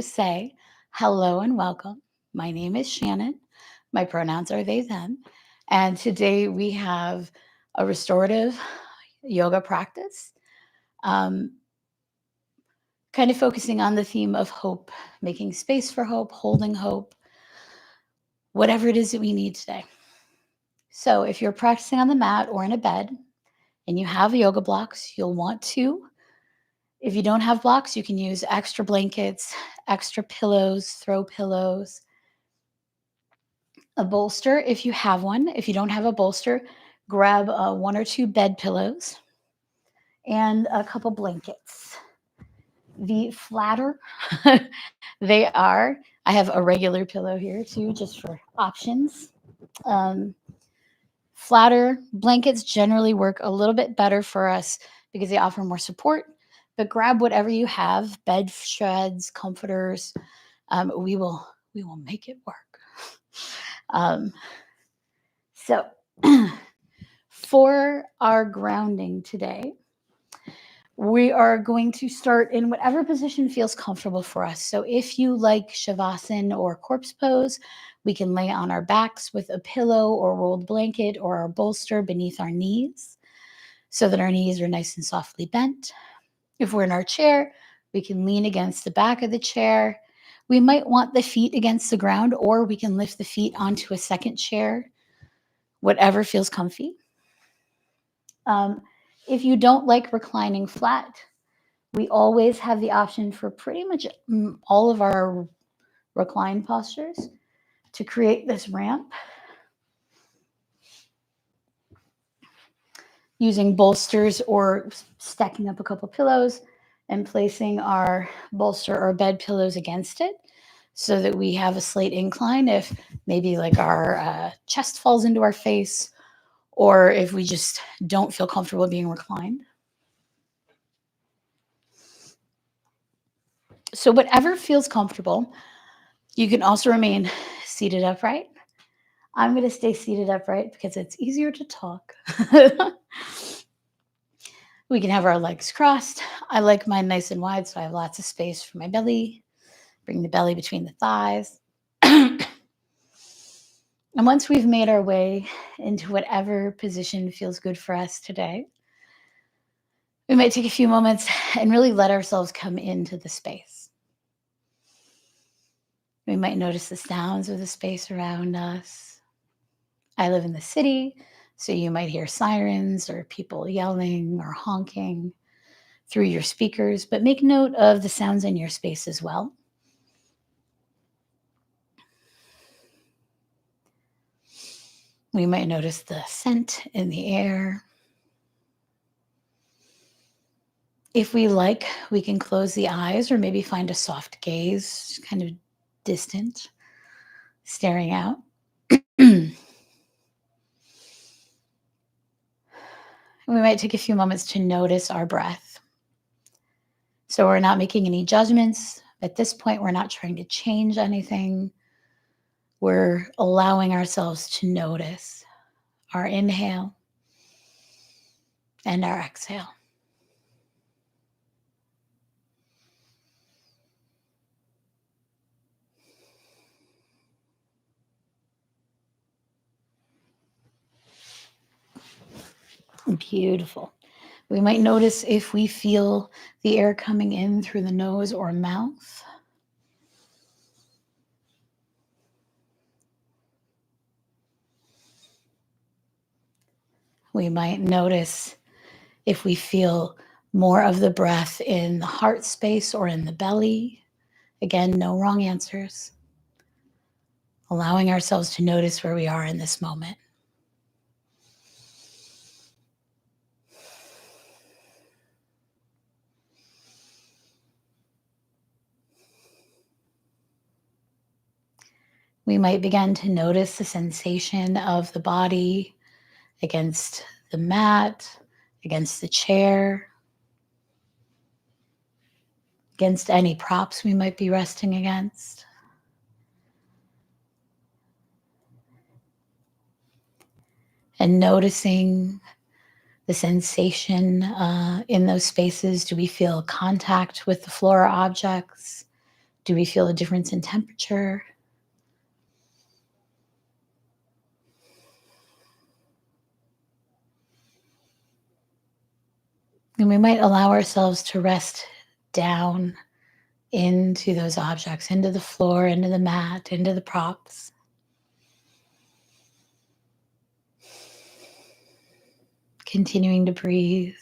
say hello and welcome. My name is Shannon. My pronouns are they, them. And today we have a restorative yoga practice, um, kind of focusing on the theme of hope, making space for hope, holding hope, whatever it is that we need today. So if you're practicing on the mat or in a bed and you have yoga blocks, you'll want to. If you don't have blocks, you can use extra blankets, extra pillows, throw pillows, a bolster if you have one. If you don't have a bolster, grab one or two bed pillows and a couple blankets. The flatter they are, I have a regular pillow here too, just for options. Um, Flatter blankets generally work a little bit better for us because they offer more support. But grab whatever you have, bed shreds, comforters. We will make it work. Um, so for our grounding today, we are going to start in whatever position feels comfortable for us. So if you like Shavasana or corpse pose, we can lay on our backs with a pillow or rolled blanket or our bolster beneath our knees so that our knees are nice and softly bent. If we're in our chair, we can lean against the back of the chair. We might want the feet against the ground, or we can lift the feet onto a second chair, whatever feels comfy. Um, if you don't like reclining flat, we always have the option for pretty much all of our recline postures to create this ramp using bolsters or stacking up a couple pillows and placing our bolster or bed pillows against it so that we have a slight incline if maybe like our chest falls into our face or if we just don't feel comfortable being reclined. So whatever feels comfortable, you can also remain seated upright. I'm going to stay seated upright because it's easier to talk. We can have our legs crossed. I like mine nice and wide so I have lots of space for my belly. Bring the belly between the thighs. And once we've made our way into whatever position feels good for us today, we might take a few moments and really let ourselves come into the space. We might notice the sounds of the space around us. I live in the city, so you might hear sirens or people yelling or honking through your speakers, but make note of the sounds in your space as well. We might notice the scent in the air. If we like, we can close the eyes or maybe find a soft gaze, kind of distant, staring out. We might take a few moments to notice our breath. So we're not making any judgments. At this point, we're not trying to change anything. We're allowing ourselves to notice our inhale and our exhale. Beautiful. We might notice if we feel the air coming in through the nose or mouth. We might notice if we feel more of the breath in the heart space or in the belly. Again, no wrong answers. Allowing ourselves to notice where we are in this moment. We might begin to notice the sensation of the body against the mat, against the chair, against any props we might be resting against. And noticing the sensation in those spaces. Do we feel contact with the floor or objects? Do we feel a difference in temperature? And we might allow ourselves to rest down into those objects, into the floor, into the mat, into the props. Continuing to breathe.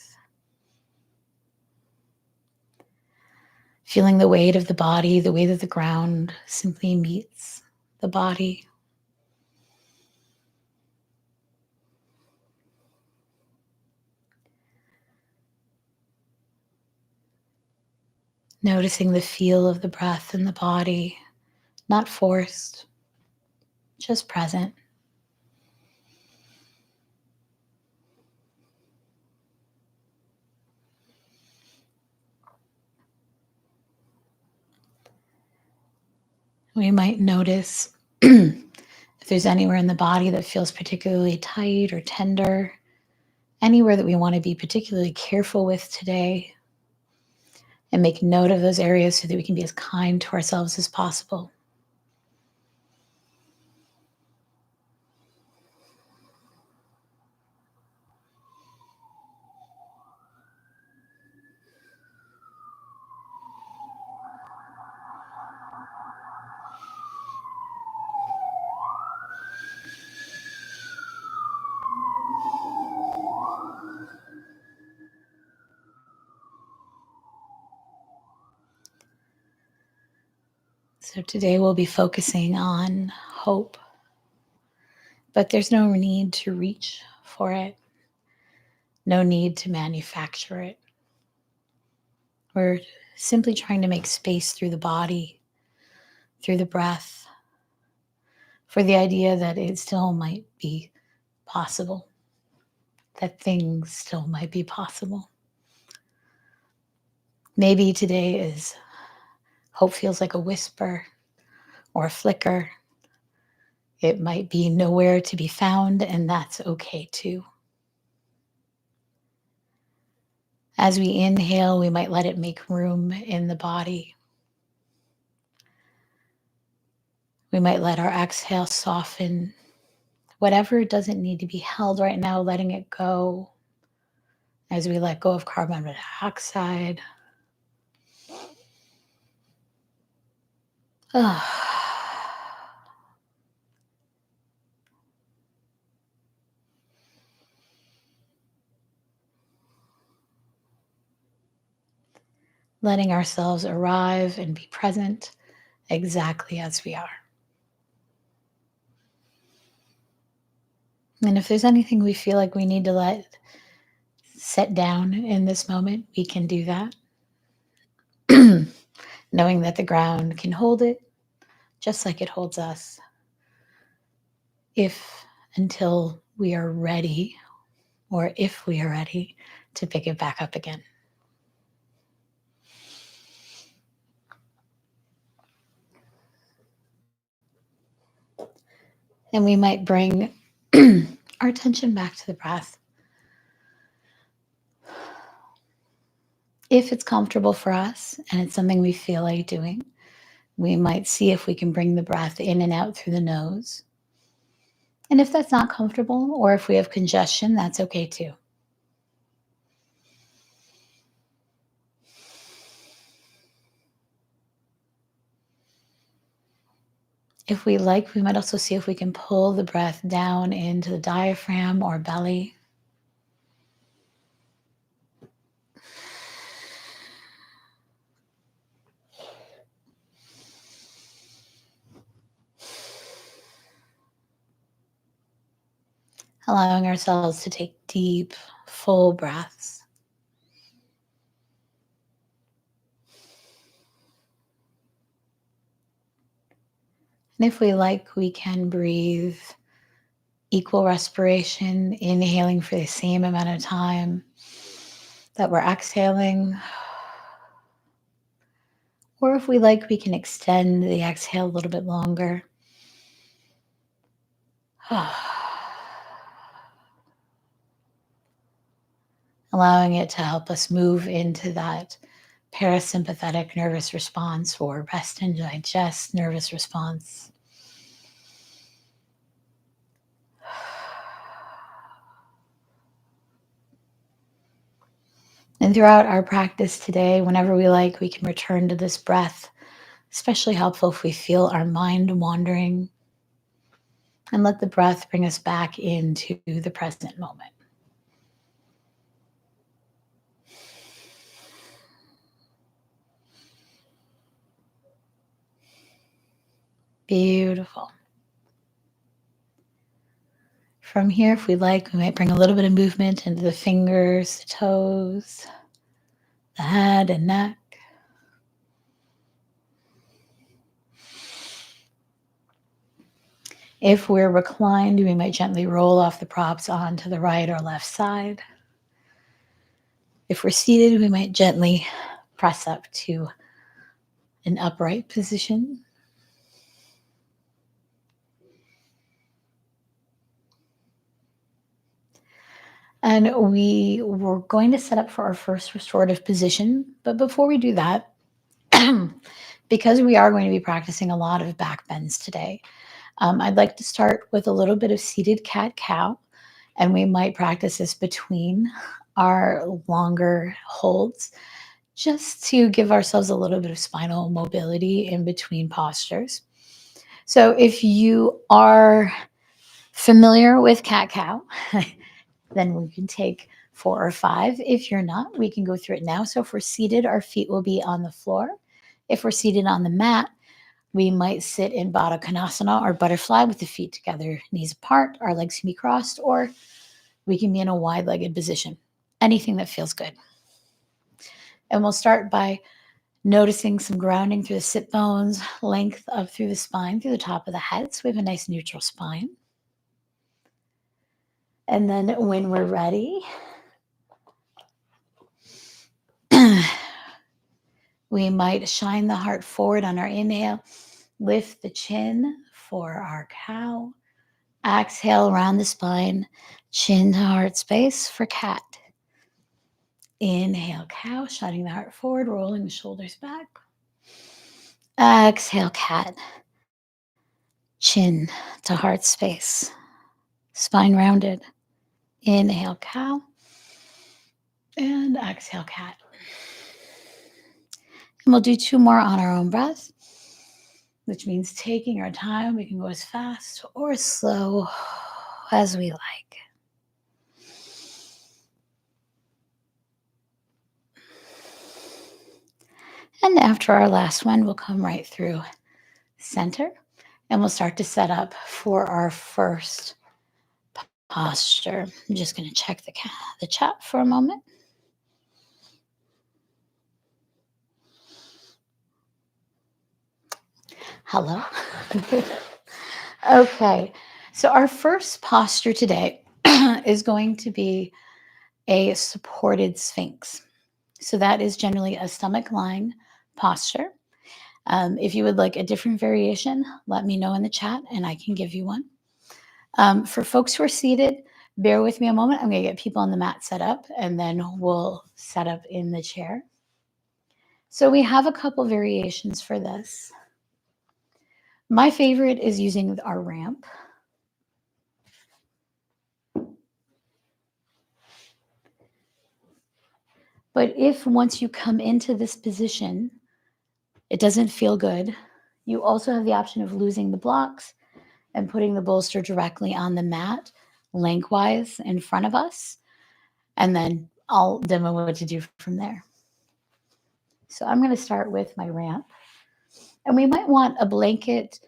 Feeling the weight of the body, the way that the ground simply meets the body. Noticing the feel of the breath in the body, not forced, just present. We might notice if there's anywhere in the body that feels particularly tight or tender, anywhere that we want to be particularly careful with today, and make note of those areas so that we can be as kind to ourselves as possible. So today we'll be focusing on hope, but there's no need to reach for it, no need to manufacture it. We're simply trying to make space through the body, through the breath, for the idea that it still might be possible, that things still might be possible. Maybe today is hope feels like a whisper or a flicker. It might be nowhere to be found, and that's okay too. As we inhale, we might let it make room in the body. We might let our exhale soften. Whatever doesn't need to be held right now, letting it go as we let go of carbon dioxide. Letting ourselves arrive and be present exactly as we are. And if there's anything we feel like we need to let set down in this moment, we can do that. Knowing that the ground can hold it just like it holds us. If until we are ready, or if we are ready to pick it back up again. And we might bring our attention back to the breath. If it's comfortable for us and it's something we feel like doing, we might see if we can bring the breath in and out through the nose. And if that's not comfortable, or if we have congestion, that's okay too. If we like, we might also see if we can pull the breath down into the diaphragm or belly. Allowing ourselves to take deep, full breaths. And if we like, we can breathe equal respiration, inhaling for the same amount of time that we're exhaling. Or if we like, we can extend the exhale a little bit longer. Allowing it to help us move into that parasympathetic nervous response or rest and digest nervous response. And throughout our practice today, whenever we like, we can return to this breath, especially helpful if we feel our mind wandering, and let the breath bring us back into the present moment. Beautiful. From here, if we like, we might bring a little bit of movement into the fingers, the toes, the head and neck. If we're reclined, we might gently roll off the props onto the right or left side. If we're seated, we might gently press up to an upright position. And we were going to set up for our first restorative position. But before we do that, because we are going to be practicing a lot of back bends today, I'd like to start with a little bit of seated cat-cow. And we might practice this between our longer holds, just to give ourselves a little bit of spinal mobility in between postures. So if you are familiar with cat-cow, then we can take 4 or 5. If you're not, we can go through it now. So if we're seated, our feet will be on the floor. If we're seated on the mat, we might sit in Baddha Konasana or butterfly with the feet together, knees apart, our legs can be crossed, or we can be in a wide-legged position. Anything that feels good. And we'll start by noticing some grounding through the sit bones, length up through the spine, through the top of the head. So we have a nice neutral spine. And then when we're ready, we might shine the heart forward on our inhale, lift the chin for our cow. Exhale around the spine, chin to heart space for cat. Inhale, cow, shining the heart forward, rolling the shoulders back. Exhale, cat. Chin to heart space. Spine rounded. Inhale, cow. And exhale, cat. And we'll do 2 more on our own breath, which means taking our time. We can go as fast or as slow as we like. And after our last one, we'll come right through center and we'll start to set up for our first posture. I'm just going to check the chat for a moment. Hello. Okay, so our first posture today is going to be a supported sphinx. So that is generally a stomach lying posture. If you would like a different variation, let me know in the chat and I can give you one. For folks who are seated, bear with me a moment. I'm going to get people on the mat set up and then we'll set up in the chair. So we have a couple variations for this. My favorite is using our ramp. But if once you come into this position, it doesn't feel good, you also have the option of losing the blocks and putting the bolster directly on the mat, lengthwise in front of us. And then I'll demo what to do from there. So I'm going to start with my ramp. And we might want a blanket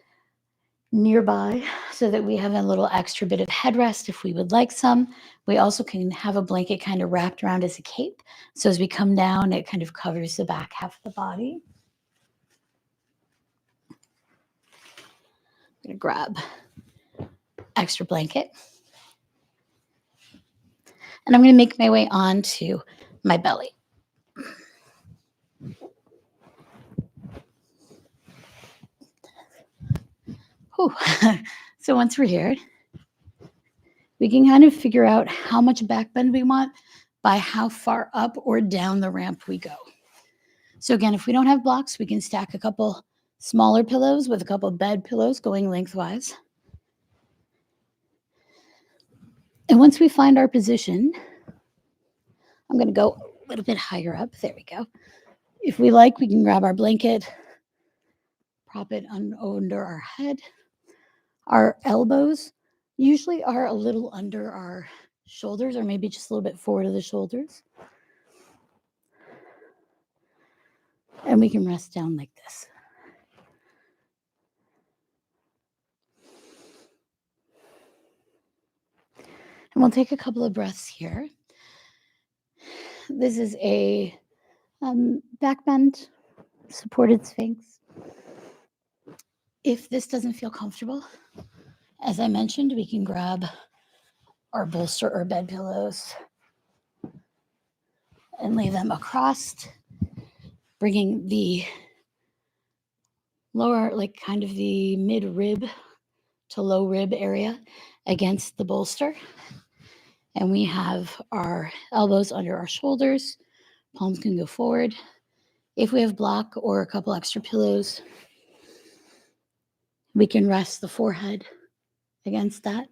nearby so that we have a little extra bit of headrest if we would like some. We also can have a blanket kind of wrapped around as a cape. So as we come down, it kind of covers the back half of the body. I'm going to grab extra blanket. And I'm going to make my way onto my belly. Whew. So once we're here, we can kind of figure out how much back bend we want by how far up or down the ramp we go. So again, if we don't have blocks, we can stack a couple smaller pillows with a couple bed pillows going lengthwise. And once we find our position, I'm going to go a little bit higher up. There we go. If we like, we can grab our blanket, prop it under our head. Our elbows usually are a little under our shoulders, or maybe just a little bit forward of the shoulders. And we can rest down like this. And we'll take a couple of breaths here. This is a back bend, supported sphinx. If this doesn't feel comfortable, as I mentioned, we can grab our bolster or bed pillows and lay them across, bringing the lower, like kind of the mid rib to low rib area against the bolster. And we have our elbows under our shoulders, palms can go forward. If we have block or a couple extra pillows, we can rest the forehead against that.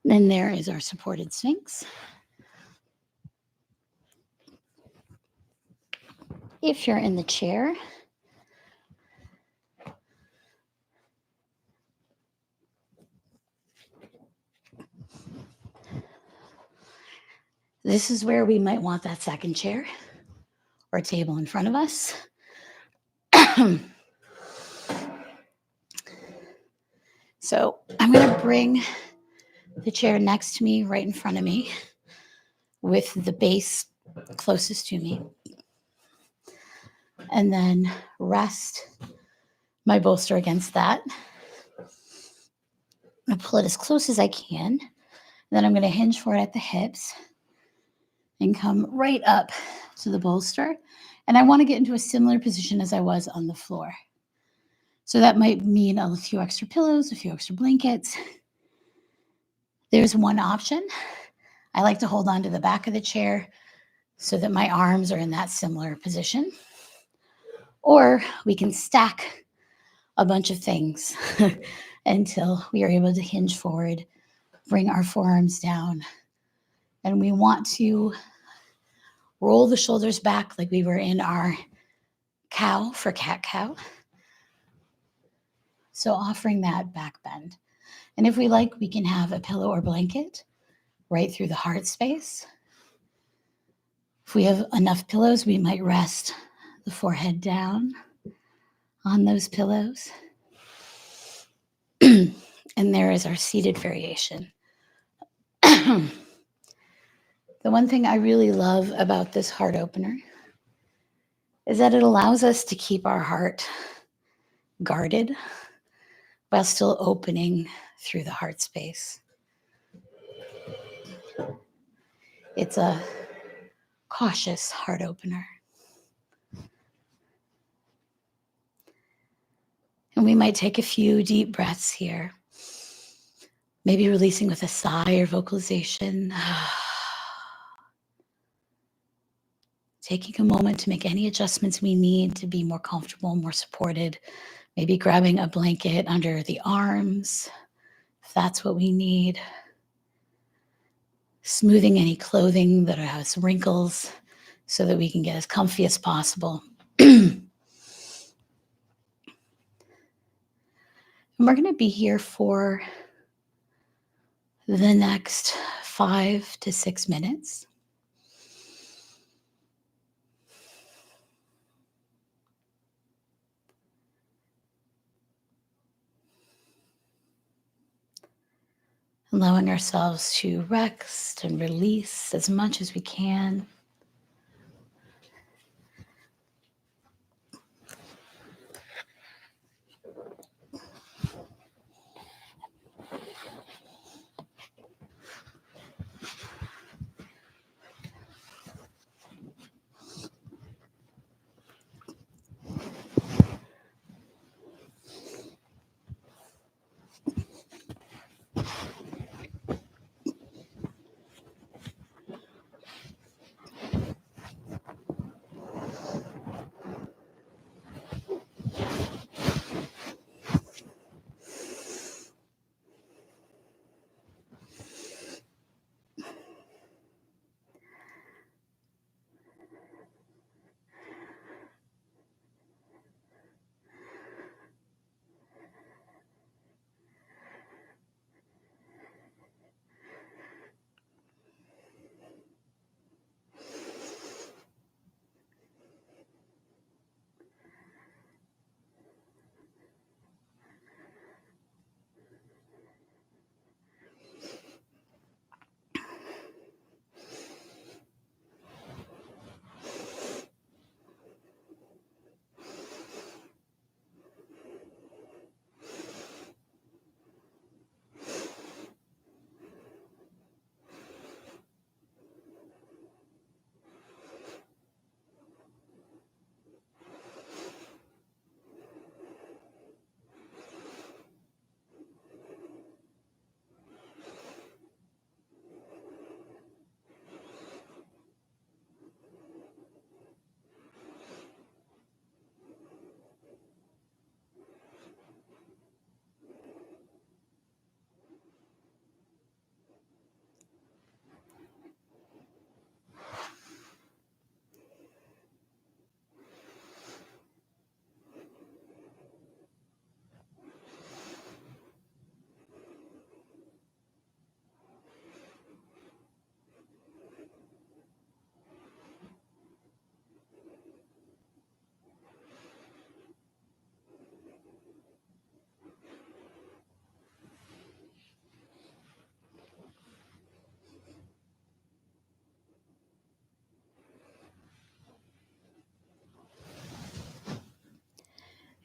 Then there is our supported sphinx. If you're in the chair, this is where we might want that second chair or table in front of us. So I'm going to bring the chair next to me, right in front of me, with the base closest to me. And then rest my bolster against that. I'm going to pull it as close as I can. Then I'm going to hinge forward at the hips and come right up to the bolster. And I want to get into a similar position as I was on the floor. So that might mean a few extra pillows, a few extra blankets. There's one option. I like to hold on to the back of the chair so that my arms are in that similar position. Or we can stack a bunch of things until we are able to hinge forward, bring our forearms down. And we want to roll the shoulders back like we were in our cow for cat-cow. So offering that back bend. And if we like, we can have a pillow or blanket right through the heart space. If we have enough pillows, we might rest the forehead down on those pillows. And there is our seated variation. The one thing I really love about this heart opener is that it allows us to keep our heart guarded while still opening through the heart space. It's a cautious heart opener. And we might take a few deep breaths here, maybe releasing with a sigh or vocalization. Taking a moment to make any adjustments we need to be more comfortable, more supported. Maybe grabbing a blanket under the arms, if that's what we need. Smoothing any clothing that has wrinkles so that we can get as comfy as possible. And we're going to be here for the next 5 to 6 minutes. Allowing ourselves to rest and release as much as we can.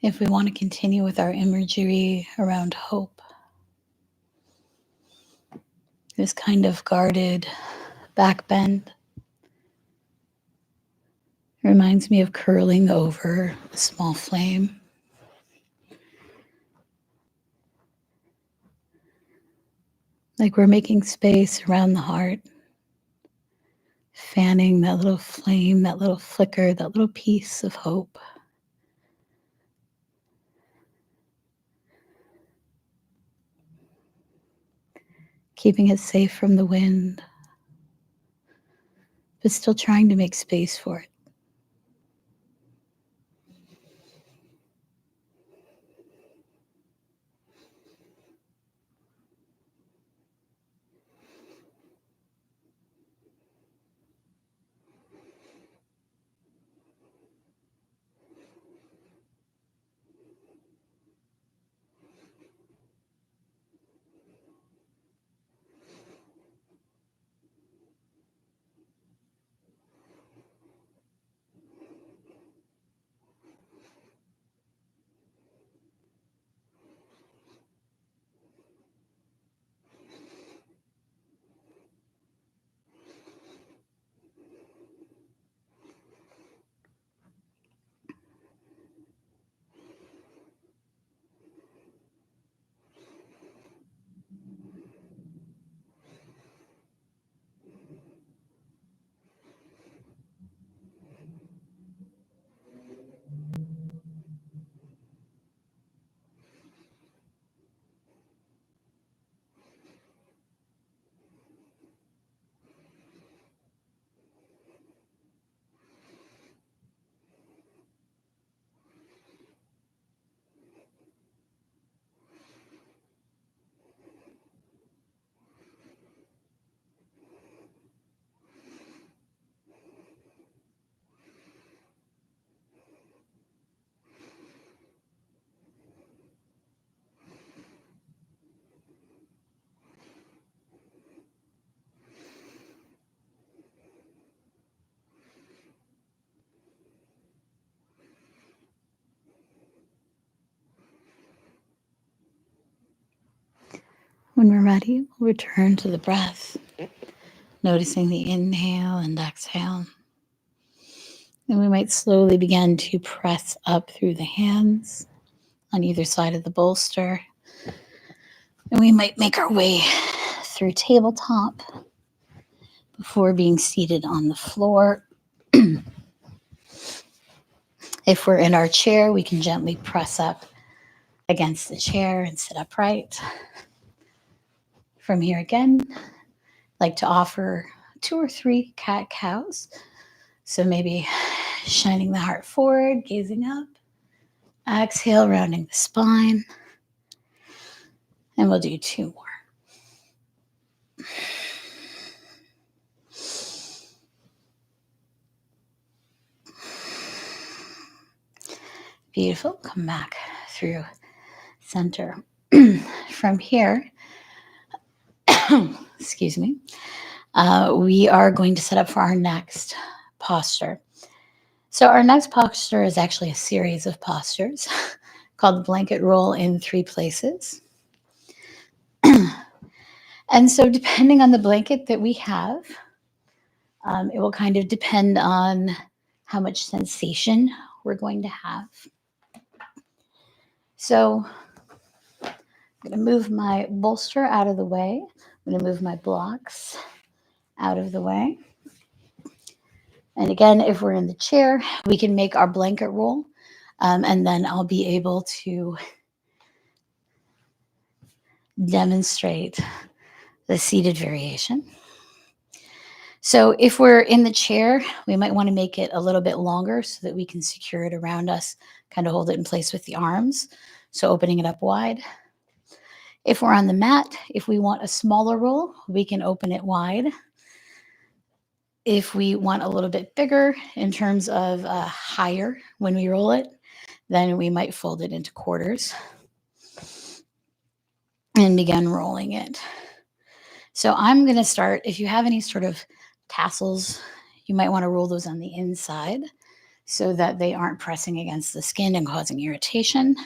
If we want to continue with our imagery around hope, this kind of guarded back bend reminds me of curling over a small flame. Like we're making space around the heart, fanning that little flame, that little flicker, that little piece of hope. Keeping it safe from the wind, but still trying to make space for it. When we're ready, we'll return to the breath, noticing the inhale and exhale. And we might slowly begin to press up through the hands on either side of the bolster. And we might make our way through tabletop before being seated on the floor. If we're in our chair, we can gently press up against the chair and sit upright. From here again, I'd like to offer 2 or 3 cat cows. So maybe shining the heart forward, gazing up. Exhale, rounding the spine. And we'll do 2 more. Beautiful. Come back through center. From here, excuse me, we are going to set up for our next posture. So our next posture is actually a series of postures called the blanket roll in 3 places. And so depending on the blanket that we have, it will kind of depend on how much sensation we're going to have. So I'm going to move my bolster out of the way. I'm going to move my blocks out of the way. And again, if we're in the chair, we can make our blanket roll, and then I'll be able to demonstrate the seated variation. So if we're in the chair, we might want to make it a little bit longer so that we can secure it around us, kind of hold it in place with the arms. So opening it up wide. If we're on the mat, if we want a smaller roll, we can open it wide. If we want a little bit bigger in terms of higher when we roll it, then we might fold it into quarters and begin rolling it. So I'm going to start, if you have any sort of tassels, you might want to roll those on the inside. so that they aren't pressing against the skin and causing irritation.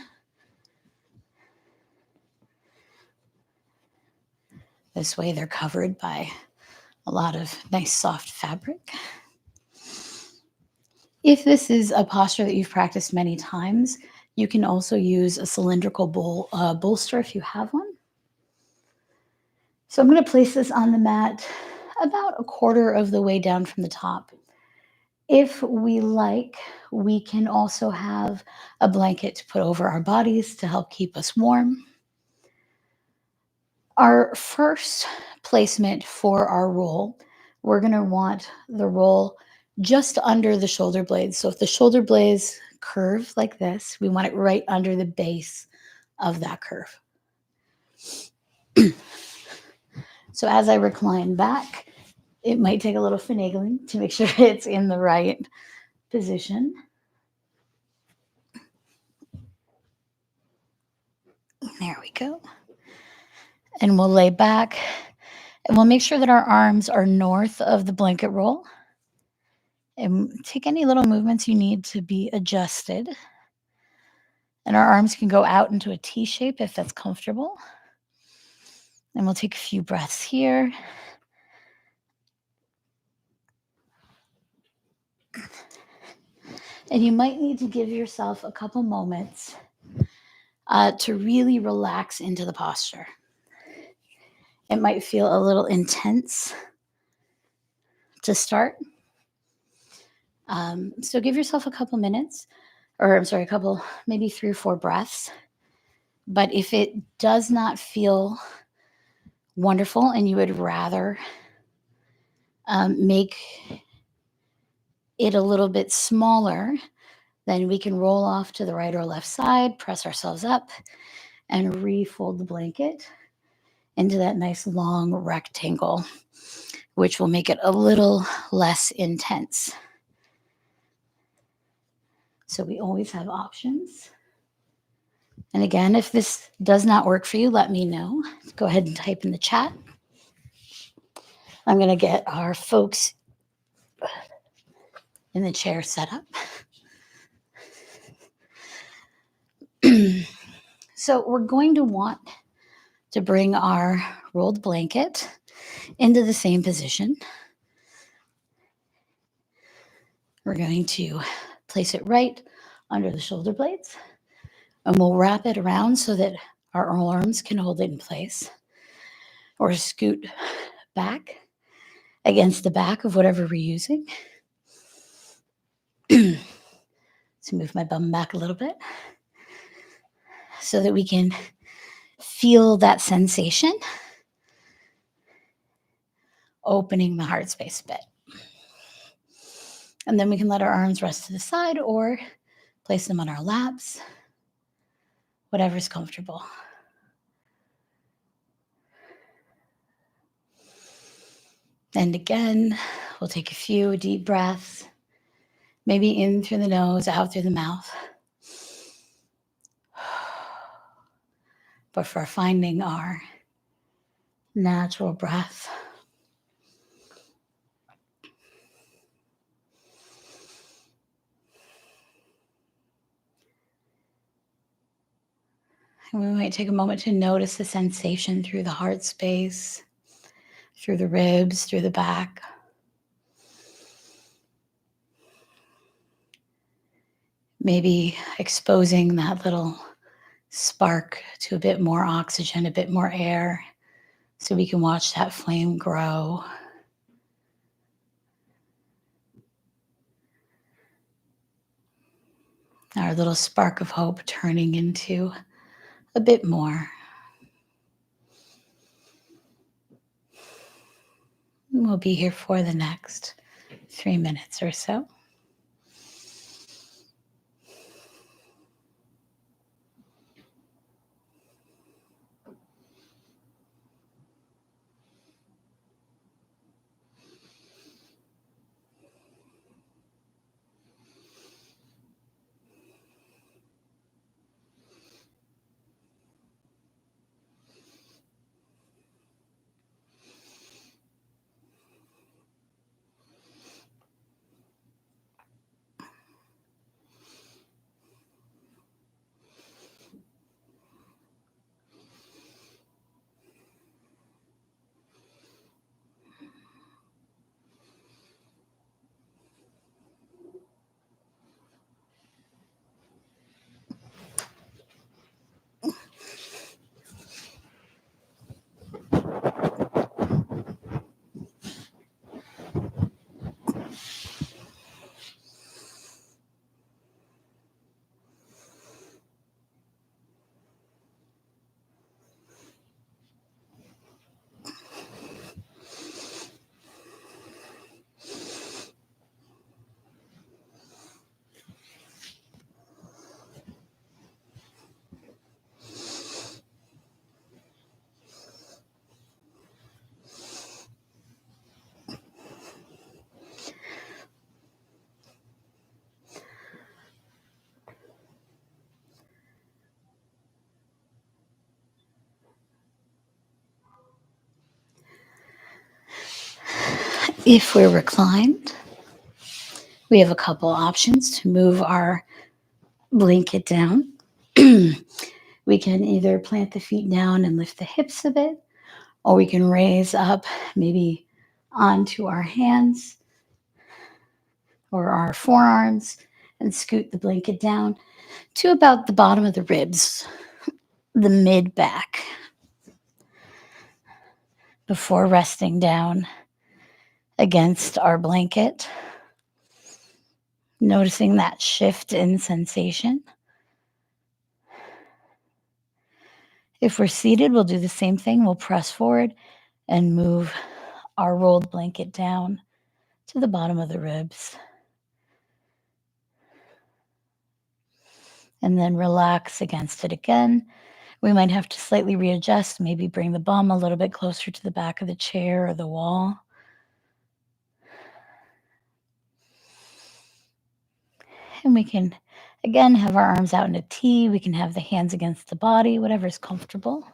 This way they're covered by a lot of nice soft fabric. If this is a posture that you've practiced many times, you can also use a cylindrical bolster if you have one. So I'm going to place this on the mat about a quarter of the way down from the top. If we like, we can also have a blanket to put over our bodies to help keep us warm. Our first placement for our roll, we're going to want the roll just under the shoulder blades. So if the shoulder blades curve like this, we want it right under the base of that curve. So as I recline back, it might take a little finagling to make sure it's in the right position. There we go. And we'll lay back and we'll make sure that our arms are north of the blanket roll. And take any little movements you need to be adjusted. And our arms can go out into a T shape if that's comfortable. And we'll take a few breaths here. And you might need to give yourself a couple moments to really relax into the posture. It might feel a little intense to start. So give yourself a couple minutes, or I'm sorry, a couple, maybe 3 or 4 breaths. But if it does not feel wonderful and you would rather make it a little bit smaller, then we can roll off to the right or left side, press ourselves up, and refold the blanket into that nice long rectangle, which will make it a little less intense. So we always have options. And again, if this does not work for you, let me know. Go ahead and type in the chat. I'm going to get our folks in the chair set up. So we're going to want to bring our rolled blanket into the same position. We're going to place it right under the shoulder blades, and we'll wrap it around so that our arms can hold it in place, or scoot back against the back of whatever we're using. So move my bum back a little bit so that we can feel that sensation, opening the heart space a bit. And then we can let our arms rest to the side or place them on our laps, whatever's comfortable. And again, we'll take a few deep breaths, maybe in through the nose, out through the mouth. But for finding our natural breath. And we might take a moment to notice the sensation through the heart space, through the ribs, through the back. Maybe exposing that little spark to a bit more oxygen, a bit more air, so we can watch that flame grow. Our little spark of hope turning into a bit more. We'll be here for the next 3 minutes or so. If we're reclined, we have a couple options to move our blanket down. We can either plant the feet down and lift the hips a bit, or we can raise up maybe onto our hands or our forearms and scoot the blanket down to about the bottom of the ribs, the mid back, before resting down against our blanket, noticing that shift in sensation. If we're seated, we'll do the same thing. We'll press forward and move our rolled blanket down to the bottom of the ribs. And then relax against it again. We might have to slightly readjust, maybe bring the bum a little bit closer to the back of the chair or the wall. And we can, again, have our arms out in a T. We can have the hands against the body, whatever's comfortable.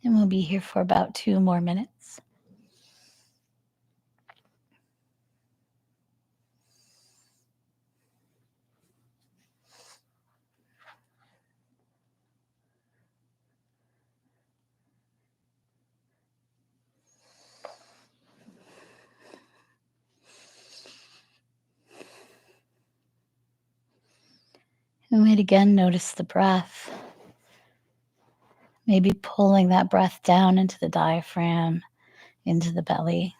And we'll be here for about 2 more minutes. And we'd again notice the breath. Maybe pulling that breath down into the diaphragm, into the belly.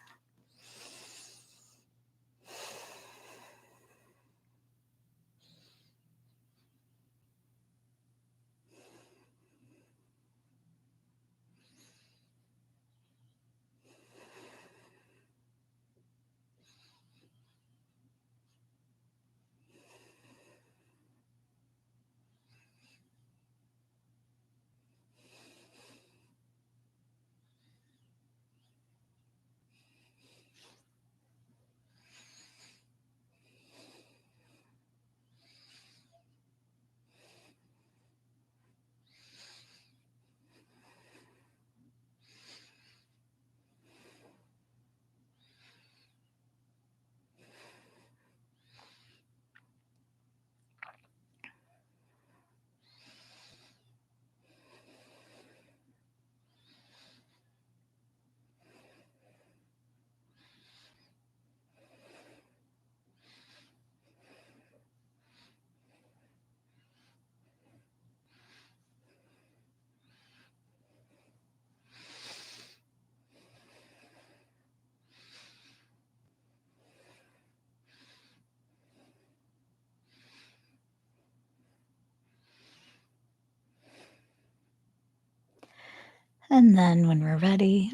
And then when we're ready,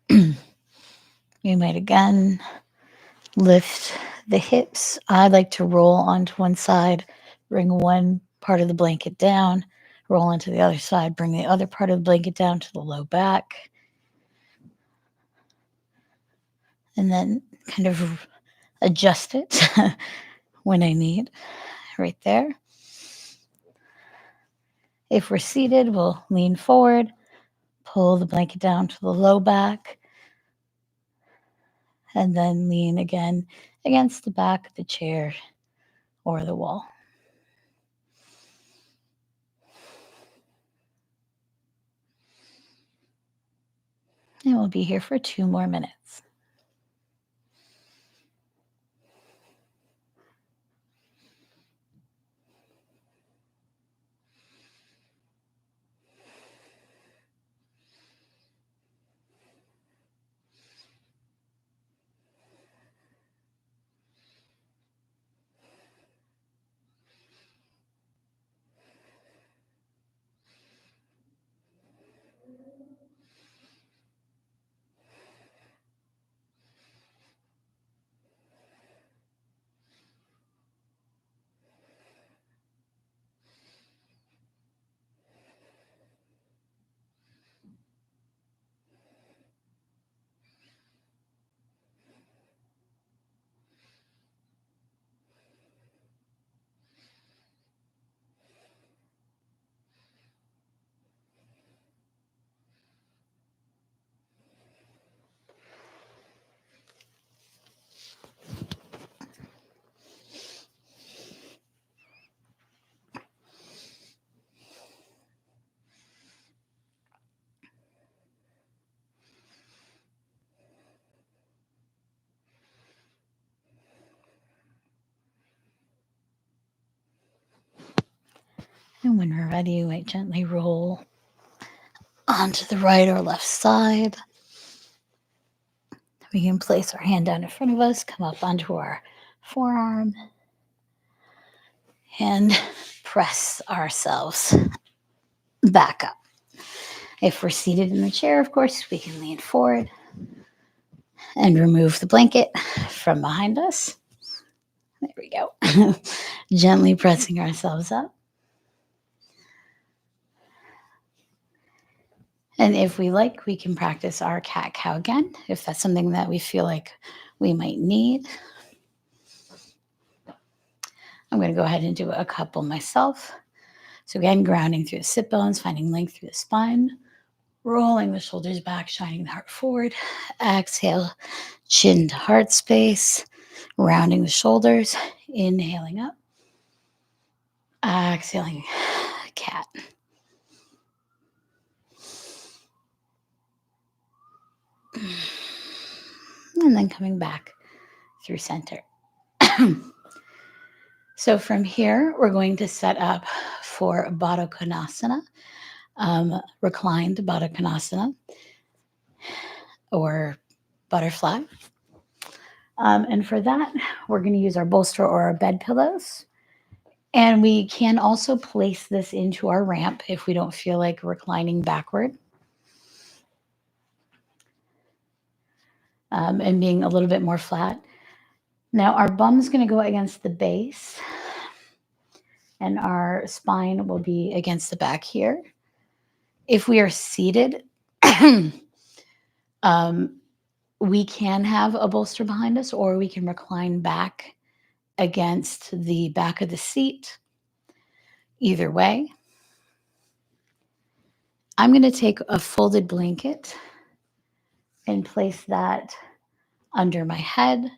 we might again lift the hips. I like to roll onto one side, bring one part of the blanket down, roll onto the other side, bring the other part of the blanket down to the low back, and then kind of adjust it when I need, right there. If we're seated, we'll lean forward, pull the blanket down to the low back, and then lean again against the back of the chair or the wall. And we'll be here for 2 more minutes. And when we're ready, we might gently roll onto the right or left side. We can place our hand down in front of us, come up onto our forearm, and press ourselves back up. If we're seated in the chair, of course, we can lean forward and remove the blanket from behind us. There we go. Gently pressing ourselves up. And if we like, we can practice our cat-cow again, if that's something that we feel like we might need. I'm going to go ahead and do a couple myself. So again, grounding through the sit bones, finding length through the spine, rolling the shoulders back, shining the heart forward. Exhale, chin to heart space, rounding the shoulders, inhaling up. Exhaling, cat. And then coming back through center. So from here, we're going to set up for Baddha Konasana, reclined Baddha Konasana, or butterfly. And for that, we're going to use our bolster or our bed pillows. And we can also place this into our ramp if we don't feel like reclining backward. And being a little bit more flat. Now our bum's going to go against the base and our spine will be against the back here. If we are seated, we can have a bolster behind us, or we can recline back against the back of the seat. Either way, I'm going to take a folded blanket and place that under my head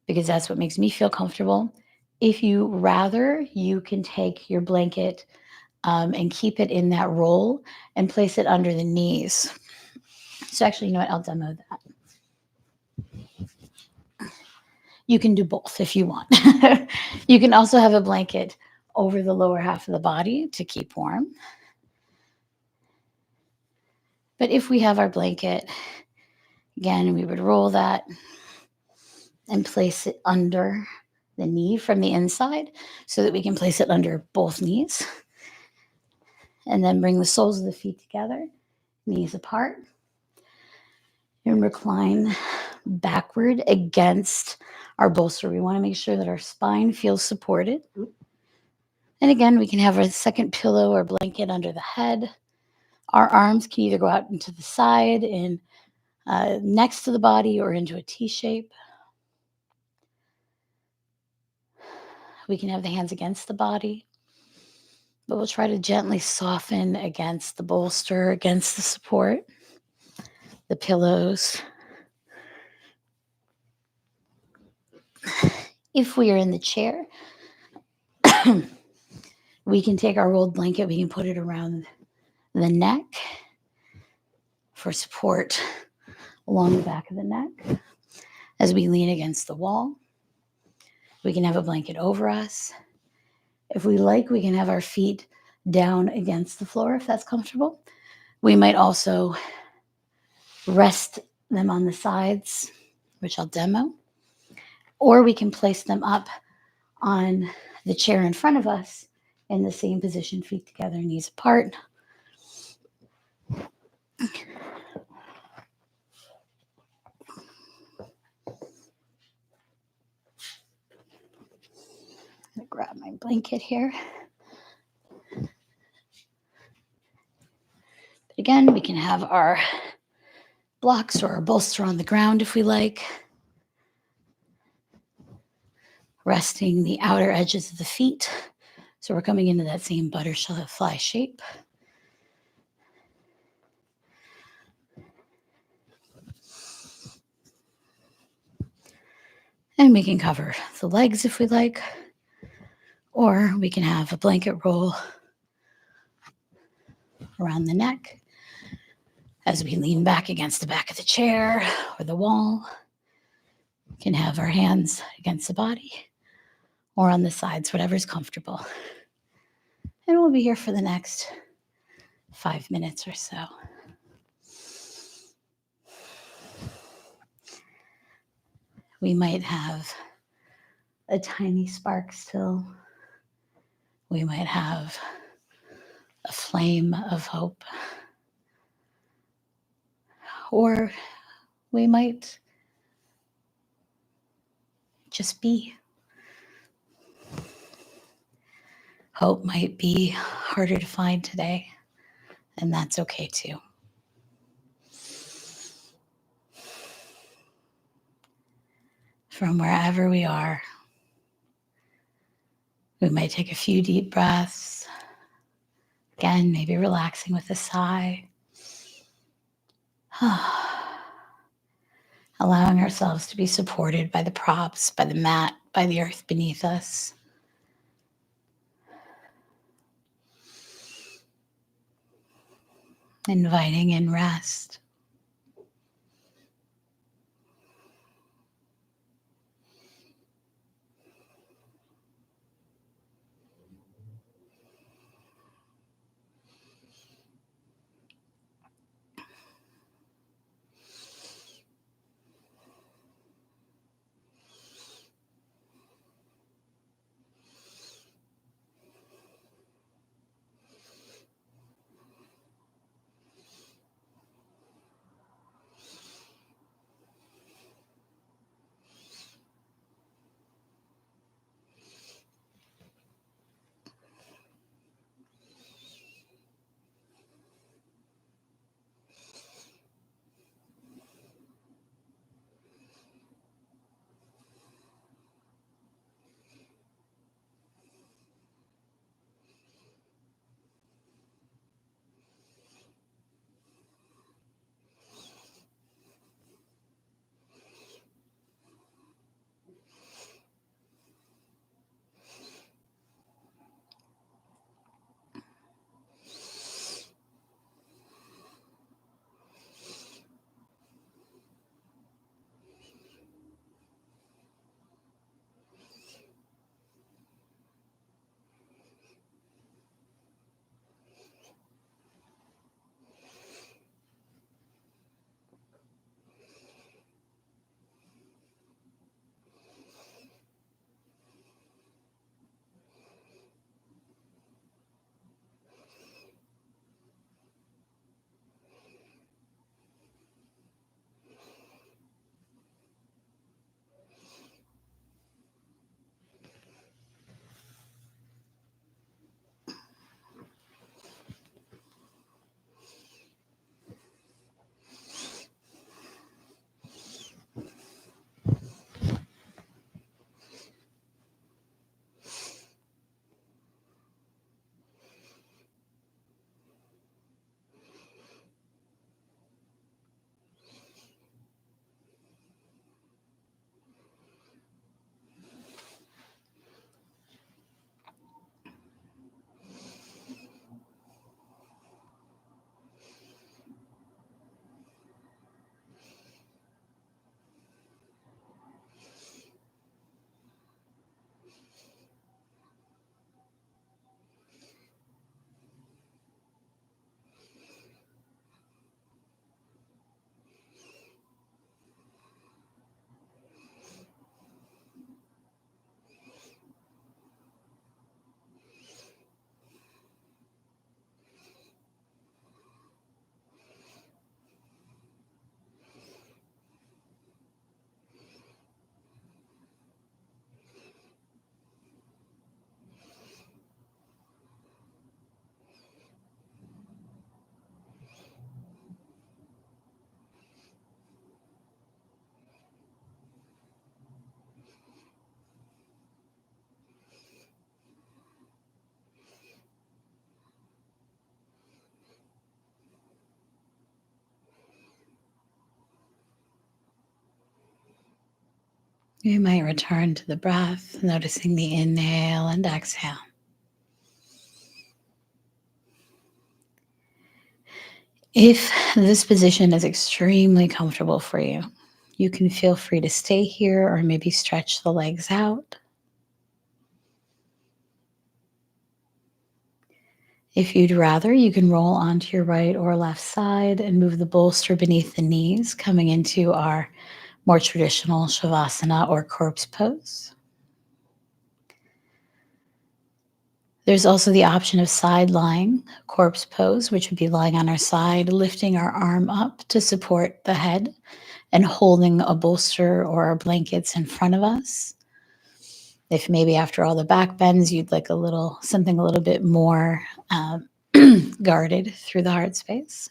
because that's what makes me feel comfortable. If you rather, you can take your blanket and keep it in that roll and place it under the knees. So actually, you know what? I'll demo that. You can do both if you want. You can also have a blanket over the lower half of the body to keep warm. But if we have our blanket, again, we would roll that and place it under the knee from the inside so that we can place it under both knees. And then bring the soles of the feet together, knees apart, and recline backward against our bolster. We want to make sure that our spine feels supported. And again, we can have our second pillow or blanket under the head. Our arms can either go out into the side and next to the body or into a T shape. We can have the hands against the body, but we'll try to gently soften against the bolster, against the support, the pillows. If we are in the chair, we can take our rolled blanket, we can put it around the neck for support along the back of the neck as we lean against the wall. We can have a blanket over us. If we like, we can have our feet down against the floor if that's comfortable. We might also rest them on the sides, which I'll demo, or we can place them up on the chair in front of us in the same position, feet together, knees apart. I'm gonna grab my blanket here. Again, we can have our blocks or our bolster on the ground if we like. Resting the outer edges of the feet. So we're coming into that same butterfly shape. And we can cover the legs if we like, or we can have a blanket roll around the neck as we lean back against the back of the chair or the wall. We can have our hands against the body or on the sides, whatever's comfortable. And we'll be here for the next 5 minutes or so. We might have a tiny spark still. We might have a flame of hope. Or we might just be. Hope might be harder to find today, and that's okay too. From wherever we are, we might take a few deep breaths. Again, maybe relaxing with a sigh. Allowing ourselves to be supported by the props, by the mat, by the earth beneath us. Inviting in rest. You might return to the breath, noticing the inhale and exhale. If this position is extremely comfortable for you, you can feel free to stay here or maybe stretch the legs out. If you'd rather, you can roll onto your right or left side and move the bolster beneath the knees, coming into our more traditional Shavasana or corpse pose. There's also the option of side lying, corpse pose, which would be lying on our side, lifting our arm up to support the head and holding a bolster or our blankets in front of us. If maybe after all the back bends, you'd like something a little bit more guarded through the heart space.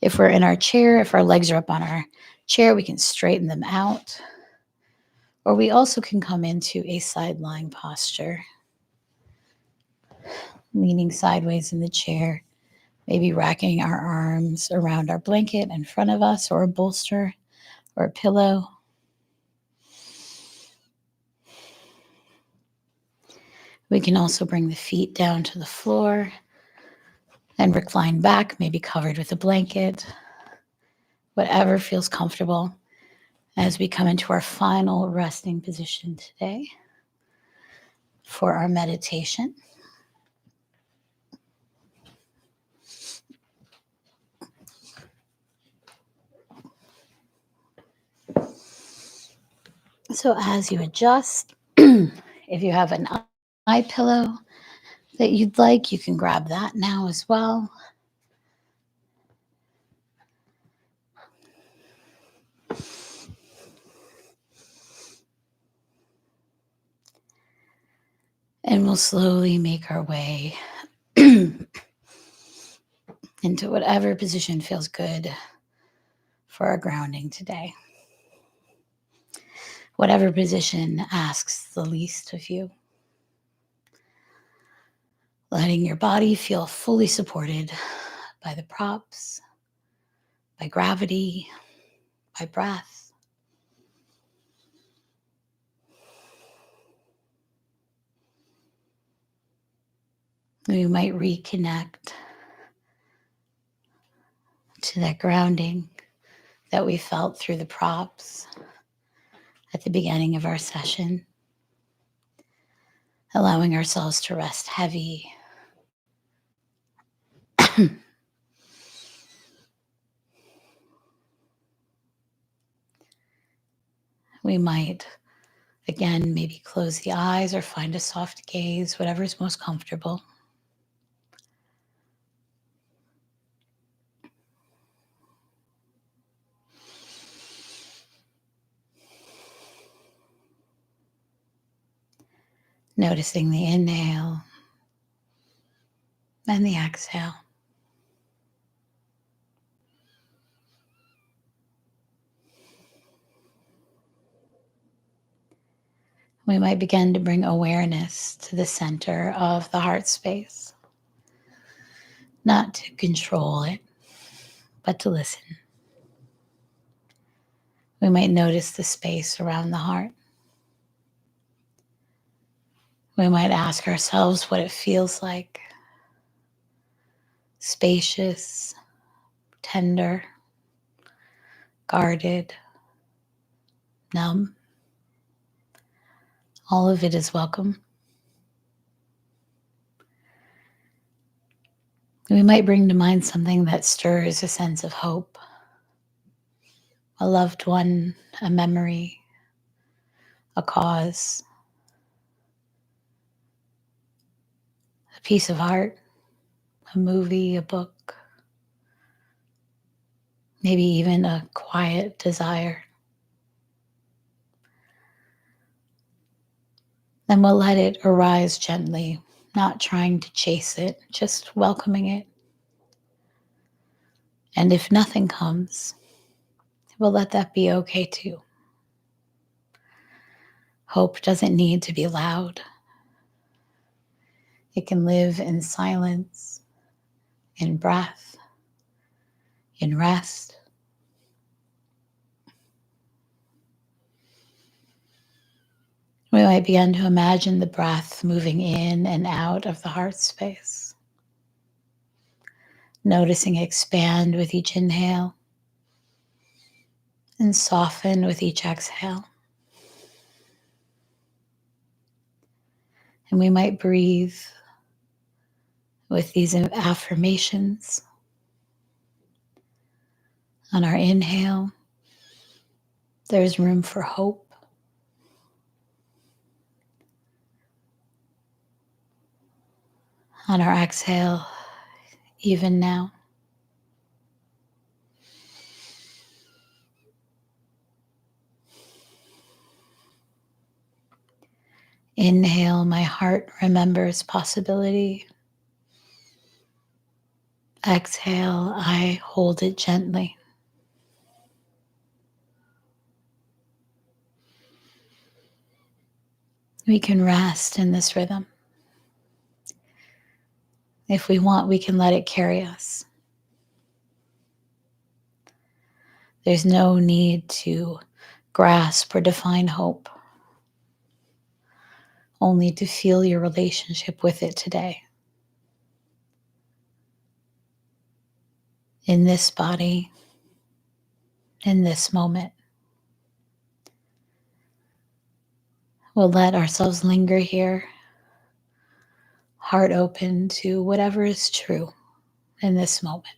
If we're in our chair, if our legs are up on our chair, we can straighten them out. Or we also can come into a side lying posture, leaning sideways in the chair, maybe racking our arms around our blanket in front of us, or a bolster or a pillow. We can also bring the feet down to the floor and recline back, maybe covered with a blanket, whatever feels comfortable as we come into our final resting position today for our meditation. So as you adjust, if you have an eye pillow that you'd like, you can grab that now as well. And we'll slowly make our way into whatever position feels good for our grounding today. Whatever position asks the least of you. Letting your body feel fully supported by the props, by gravity, by breath. We might reconnect to that grounding that we felt through the props at the beginning of our session, allowing ourselves to rest heavy. We might, again, maybe close the eyes or find a soft gaze, whatever's most comfortable. Noticing the inhale and the exhale. We might begin to bring awareness to the center of the heart space, not to control it, but to listen. We might notice the space around the heart. We might ask ourselves what it feels like. Spacious, tender, guarded, numb. All of it is welcome. We might bring to mind something that stirs a sense of hope. A loved one, a memory, a cause, a piece of art, a movie, a book, maybe even a quiet desire. Then we'll let it arise gently, not trying to chase it, just welcoming it. And if nothing comes, we'll let that be okay too. Hope doesn't need to be loud. It can live in silence, in breath, in rest. We might begin to imagine the breath moving in and out of the heart space, noticing it expand with each inhale and soften with each exhale. And we might breathe with these affirmations. On our inhale, there's room for hope. On our exhale, even now. Inhale, my heart remembers possibility. Exhale, I hold it gently. We can rest in this rhythm. If we want, we can let it carry us. There's no need to grasp or define hope, only to feel your relationship with it today. In this body, in this moment. We'll let ourselves linger here, heart open to whatever is true in this moment.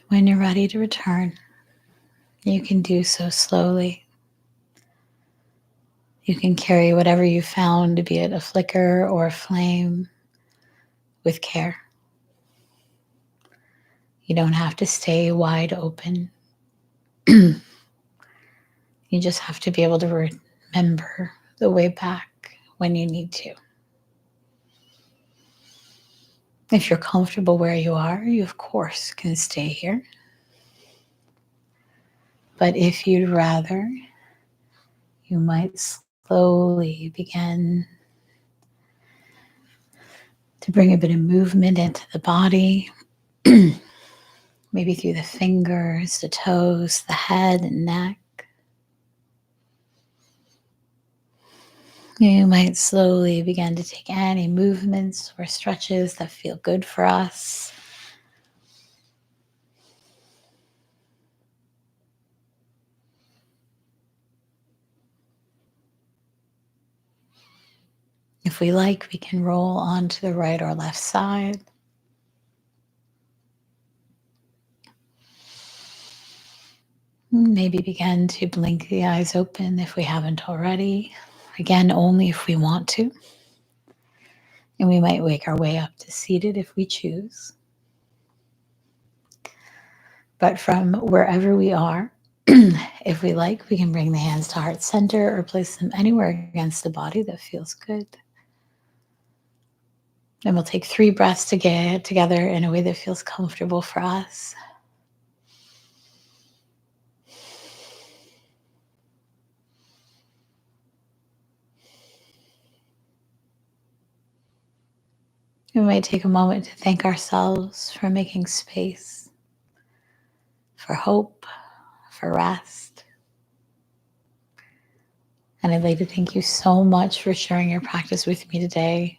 When you're ready to return, you can do so slowly. You can carry whatever you found, be it a flicker or a flame, with care. You don't have to stay wide open. You just have to be able to remember the way back when you need to. If you're comfortable where you are, you of course can stay here. But if you'd rather, you might slowly begin to bring a bit of movement into the body, maybe through the fingers, the toes, the head and neck. You might slowly begin to take any movements or stretches that feel good for us. If we like, we can roll onto the right or left side. Maybe begin to blink the eyes open if we haven't already. Again, only if we want to. And we might wake our way up to seated if we choose. But from wherever we are, if we like, we can bring the hands to heart center or place them anywhere against the body that feels good. And we'll take 3 breaths together in a way that feels comfortable for us. We might take a moment to thank ourselves for making space, for hope, for rest. And I'd like to thank you so much for sharing your practice with me today.